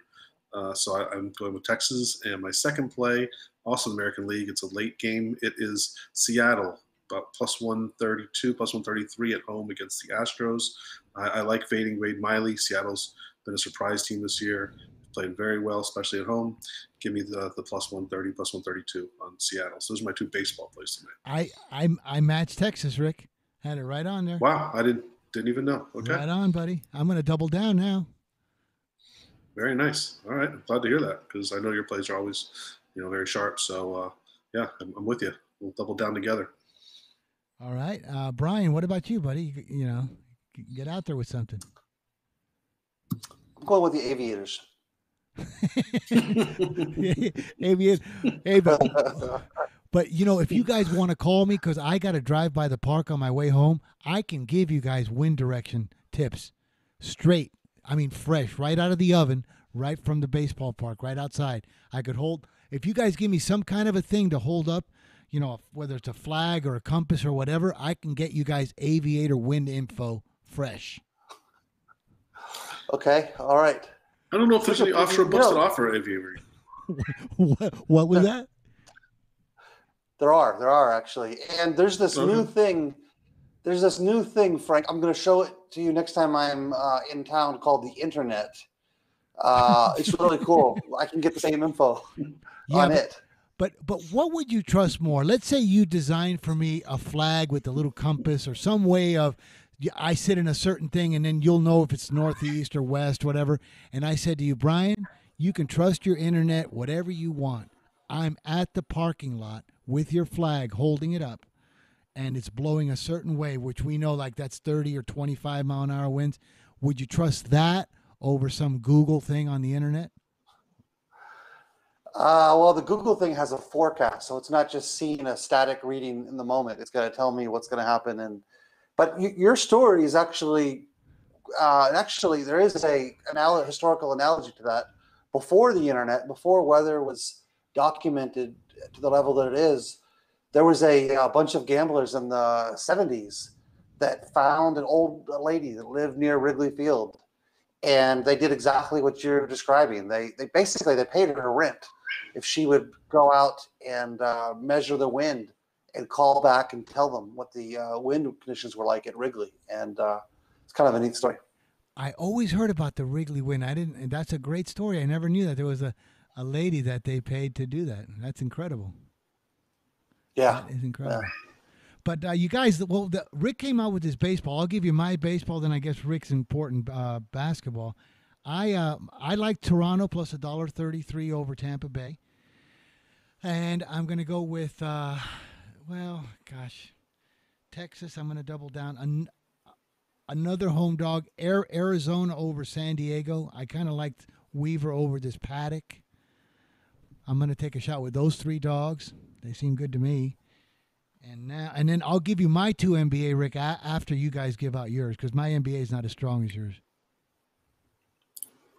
So I'm going with Texas. And my second play, also American League, it's a late game. It is Seattle, about plus 132, plus 133 at home against the Astros. I like fading Wade Miley. Seattle's been a surprise team this year. Played very well, especially at home. Give me the plus 130, plus 132 on Seattle. So those are my two baseball plays tonight. I matched Texas, Rick. Had it right on there. Wow, I didn't even know. Okay. Right on, buddy. I'm going to double down now. Very nice. All right. I'm glad to hear that because I know your plays are always, very sharp. So, yeah, I'm with you. We'll double down together. All right. Brian, what about you, buddy? Get out there with something. I'm going with the Aviators. Aviators. Hey, but if you guys want to call me, because I got to drive by the park on my way home, I can give you guys wind direction tips straight. I mean, fresh, right out of the oven, right from the baseball park, right outside. I could hold, if you guys give me some kind of a thing to hold up, whether it's a flag or a compass or whatever, I can get you guys aviator wind info fresh. Okay, all right. I don't know if there's any offshore books that offer aviator. What was that? There are actually. And there's this new thing. There's this new thing, Frank. I'm going to show it to you next time I'm in town, called the Internet. It's really cool. I can get the same info on it. But what would you trust more? Let's say you design for me a flag with a little compass or some way of, I sit in a certain thing and then you'll know if it's northeast or west, whatever. And I said to you, Brian, you can trust your Internet, whatever you want. I'm at the parking lot with your flag holding it up, and it's blowing a certain way, which we know like that's 30 or 25 mile an hour winds. Would you trust that over some Google thing on the Internet? Well, the Google thing has a forecast, so it's not just seeing a static reading in the moment. It's going to tell me what's going to happen. But your story is actually there is a historical analogy to that. Before the Internet, before weather was documented to the level that it is, there was a bunch of gamblers in the 70s that found an old lady that lived near Wrigley Field, and they did exactly what you're describing. They basically paid her rent if she would go out and measure the wind and call back and tell them what the wind conditions were like at Wrigley. And it's kind of a neat story. I always heard about the Wrigley wind. And that's a great story. I never knew that there was a lady that they paid to do that. That's incredible. Yeah. That is incredible. Yeah. But you guys, Rick came out with his baseball. I'll give you my baseball, then I guess Rick's important basketball. I like Toronto plus $1.33 over Tampa Bay. And I'm going to go with, Texas. I'm going to double down. another home dog, Arizona over San Diego. I kind of liked Weaver over this Paddock. I'm going to take a shot with those 3 dogs. They seem good to me. And then I'll give you my 2 NBA, Rick, after you guys give out yours, because my NBA is not as strong as yours.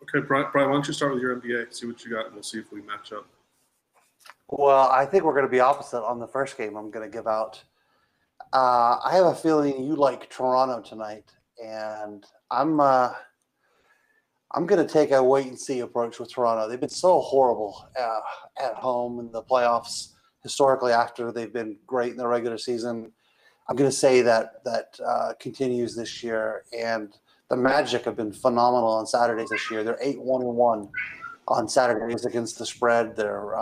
Okay, Brian, why don't you start with your NBA, see what you got, and we'll see if we match up. Well, I think we're going to be opposite on the first game I'm going to give out. I have a feeling you like Toronto tonight, and I'm going to take a wait-and-see approach with Toronto. They've been so horrible at home in the playoffs historically after they've been great in the regular season. I'm going to say that continues this year, and the Magic have been phenomenal on Saturdays this year. They're 8-1-1 on Saturdays against the spread. They're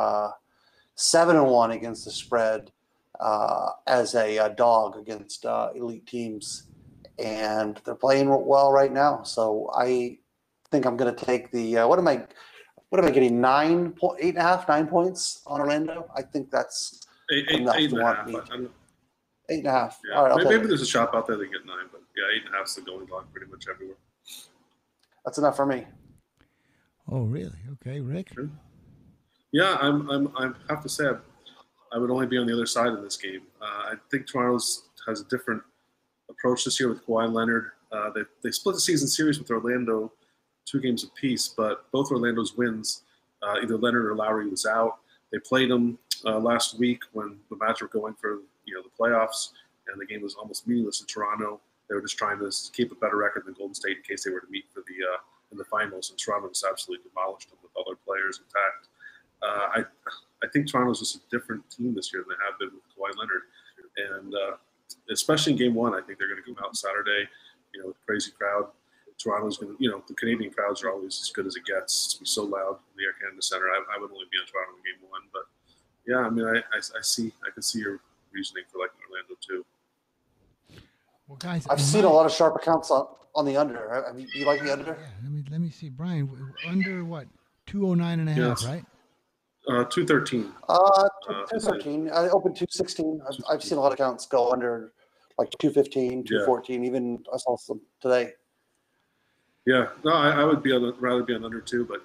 7-1 against the spread as a dog against elite teams, and they're playing well right now. So I think I'm going to take the what am I getting? 8.5, 9 points on Orlando. I think that's enough to want me. 8.5. Yeah. All right, maybe there's a shop out there that get 9, but yeah, 8.5 is the going dog pretty much everywhere. That's enough for me. Oh, really? Okay, Rick. Sure. Yeah, I have to say I would only be on the other side of this game. I think Toronto has a different approach this year with Kawhi Leonard. They split the season series with Orlando, 2 games apiece, but both Orlando's wins, either Leonard or Lowry was out. They played them last week when the Magic were going for the playoffs, and the game was almost meaningless in Toronto. They were just trying to keep a better record than Golden State in case they were to meet for in the finals, and Toronto just absolutely demolished them with all their players intact. I think Toronto's just a different team this year than they have been with Kawhi Leonard, and especially in Game 1, I think they're going to come out Saturday, with a crazy crowd. Toronto's going to, the Canadian crowds are always as good as it gets. It's going to be so loud in the Air Canada Center. I would only be on Toronto in Game 1, but yeah, I mean, I can see your reasoning for liking Orlando too. Well, guys, I've seen a lot of sharp accounts on the under. I mean, you like the under? Yeah, let me see, Brian. Under what? 209.5, Yes. right? 213. 213. I opened 216. I've seen a lot of accounts go under like 215, 214. Yeah. Even I saw some today. Yeah, no, I would rather be on under 2, but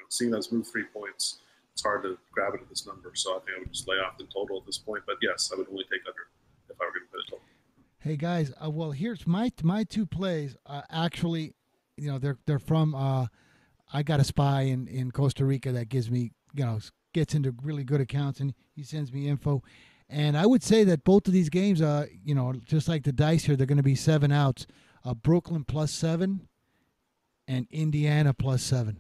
seeing those move 3 points, it's hard to grab it at this number. So I think I would just lay off the total at this point. But yes, I would only take under if I were going to put a total. Hey guys, well here's my 2 plays. Actually, they're from. I got a spy in Costa Rica that gives me gets into really good accounts, and he sends me info. And I would say that both of these games, just like the dice here, they're going to be 7 outs. Brooklyn +7 and Indiana +7.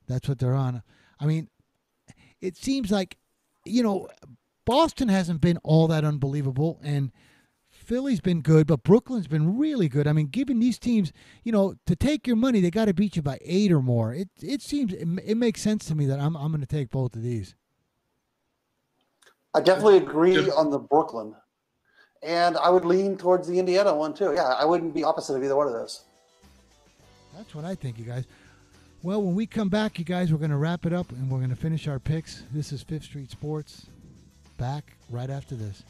That's what they're on. I mean, it seems like, Boston hasn't been all that unbelievable, and Philly's been good, but Brooklyn's been really good. I mean, given these teams, to take your money, they got to beat you by 8 or more. It seems it makes sense to me that I'm going to take both of these. I definitely agree on the Brooklyn, and I would lean towards the Indiana one too. Yeah, I wouldn't be opposite of either one of those. That's what I think, you guys. Well, when we come back, you guys, we're going to wrap it up, and we're going to finish our picks. This is Fifth Street Sports. Back right after this.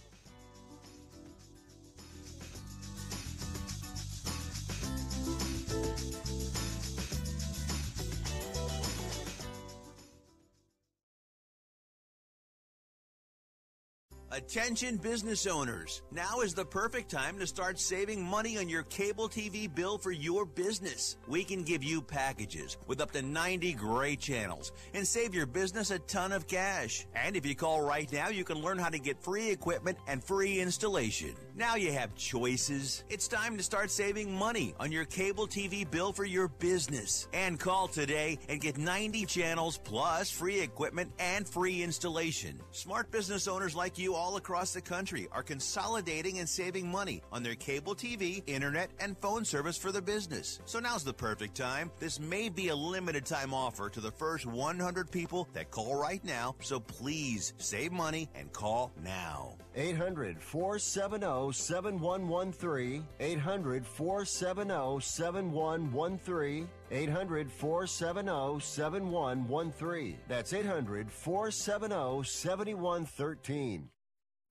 Attention business owners. Now is the perfect time to start saving money on your cable TV bill for your business. We can give you packages with up to 90 great channels and save your business a ton of cash. And if you call right now, you can learn how to get free equipment and free installation. Now you have choices. It's time to start saving money on your cable TV bill for your business. And call today and get 90 channels plus free equipment and free installation. Smart business owners like you all across the country are consolidating and saving money on their cable TV, internet, and phone service for their business. So now's the perfect time. This may be a limited time offer to the first 100 people that call right now. So please save money and call now. 800-470-7113. 800-470-7113. 800-470-7113. That's 800-470-7113.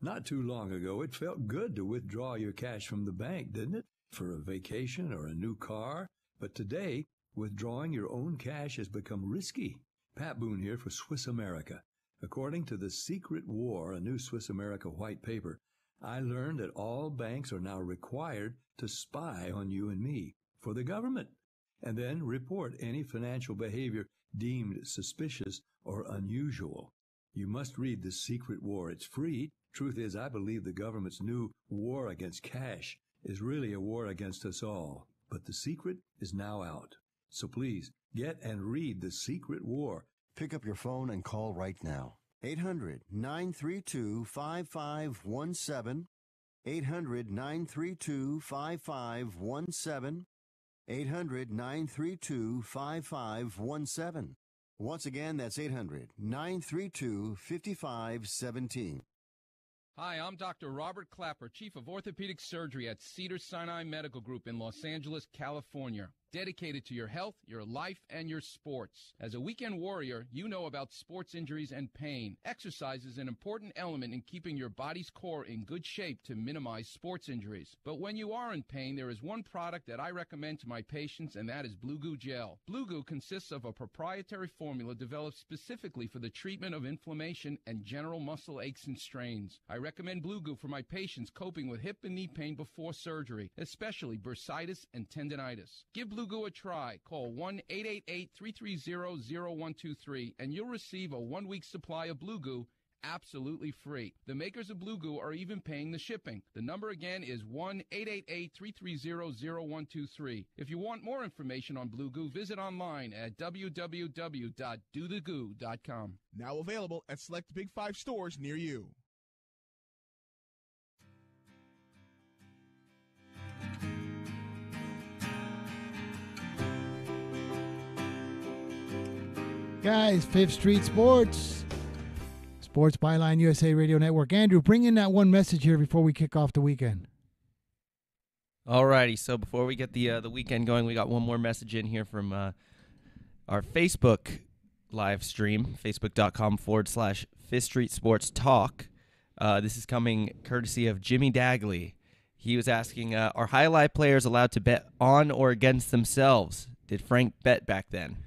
Not too long ago, it felt good to withdraw your cash from the bank, didn't it? for a vacation or a new car. But today, withdrawing your own cash has become risky. Pat Boone here for Swiss America. According to The Secret War, a new Swiss America white paper, I learned that all banks are now required to spy on you and me for the government, and then report any financial behavior deemed suspicious or unusual. You must read The Secret War. It's free. Truth is, I believe the government's new war against cash is really a war against us all. But the secret is now out. So please, get and read The Secret War. Pick up your phone and call right now. 800-932-5517. 800-932-5517. 800-932-5517. Once again, that's 800-932-5517. Hi, I'm Dr. Robert Clapper, Chief of Orthopedic Surgery at Cedars-Sinai Medical Group in Los Angeles, California. Dedicated to your health, your life, and your sports. As a weekend warrior, you know about sports injuries and pain. Exercise is an important element in keeping your body's core in good shape to minimize sports injuries. But when you are in pain, there is one product that I recommend to my patients, and that is Blue Goo Gel. Blue Goo consists of a proprietary formula developed specifically for the treatment of inflammation and general muscle aches and strains. I recommend Blue Goo for my patients coping with hip and knee pain before surgery, especially bursitis and tendinitis. Give Blue Goo a try. Call 1-888-330-0123 and you'll receive a 1-week supply of Blue Goo absolutely free. The makers of Blue Goo are even paying the shipping. The number again is 1-888-330-0123. If you want more information on Blue Goo, visit online at www.dothegoo.com. Now available at select Big 5 stores near you. Guys, Fifth Street Sports, Sports Byline USA Radio Network. Andrew, bring in that one message here before we kick off the weekend. Alrighty, so before we get the weekend going, we got one more message in here from our Facebook live stream, facebook.com/Fifth Street Sports Talk. This is coming courtesy of Jimmy Dagley. He was asking, are highlight players allowed to bet on or against themselves? Did Frank bet back then?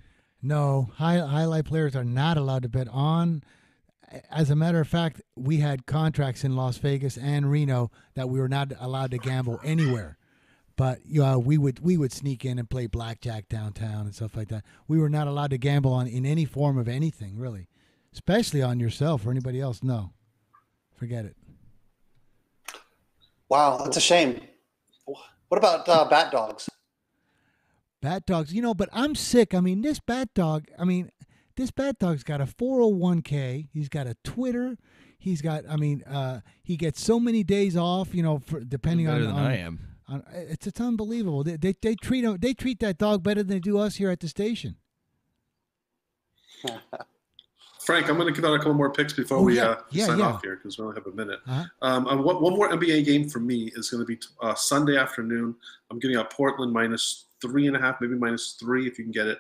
No, highlight players are not allowed to bet on. As a matter of fact, we had contracts in Las Vegas and Reno that we were not allowed to gamble anywhere. But we would sneak in and play blackjack downtown and stuff like that. We were not allowed to gamble on in any form of anything, really, especially on yourself or anybody else. No, forget it. Wow, that's a shame. What about bat dogs? Bat dogs, but I'm sick. I mean, this bat dog's got a 401k. He's got a Twitter. He's got, he gets so many days off, depending on. Better than I am. It's unbelievable. They treat that dog better than they do us here at the station. Frank, I'm going to give out a couple more picks before we sign off here because we only have a minute. One more NBA game for me is going to be Sunday afternoon. I'm giving out Portland -3.5, maybe -3 if you can get it.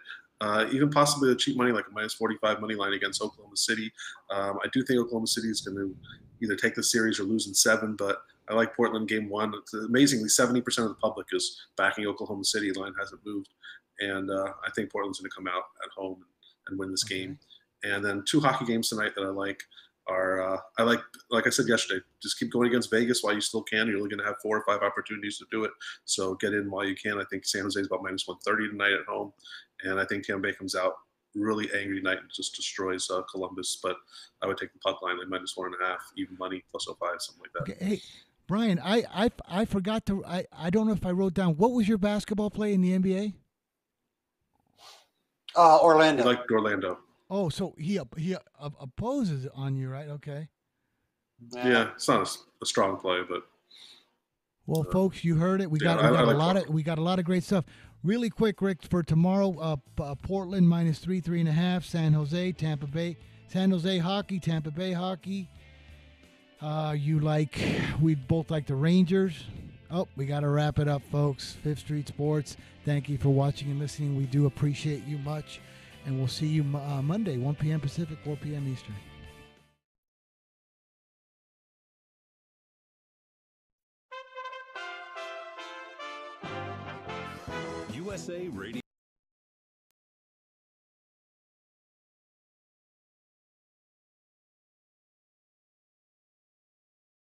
Even possibly the cheap money, like a -45 money line against Oklahoma City. I do think Oklahoma City is going to either take the series or lose in 7, but I like Portland game 1. Amazingly, 70% of the public is backing Oklahoma City. Line hasn't moved. And I think Portland's going to come out at home and win this game. And then 2 hockey games tonight that I like are, like I said yesterday, just keep going against Vegas while you still can. You're only going to have 4 or 5 opportunities to do it. So get in while you can. I think San Jose is about -130 tonight at home. And I think Tampa Bay comes out really angry tonight and just destroys Columbus. But I would take the puck line at -1.5, even money, +05, something like that. Okay, hey, Brian, I forgot to, I don't know if I wrote down, what was your basketball play in the NBA? Orlando. He liked Orlando. Oh, so he opposes on you, right? Okay. Yeah, it's not a strong play, but. Well, folks, you heard it. We got a lot of great stuff. Really quick, Rick, for tomorrow, Portland -3.5, San Jose, Tampa Bay, San Jose hockey, Tampa Bay hockey. We both like the Rangers. Oh, we got to wrap it up, folks. Fifth Street Sports. Thank you for watching and listening. We do appreciate you much. And we'll see you Monday, 1 p.m. Pacific, 4 p.m. Eastern. USA Radio.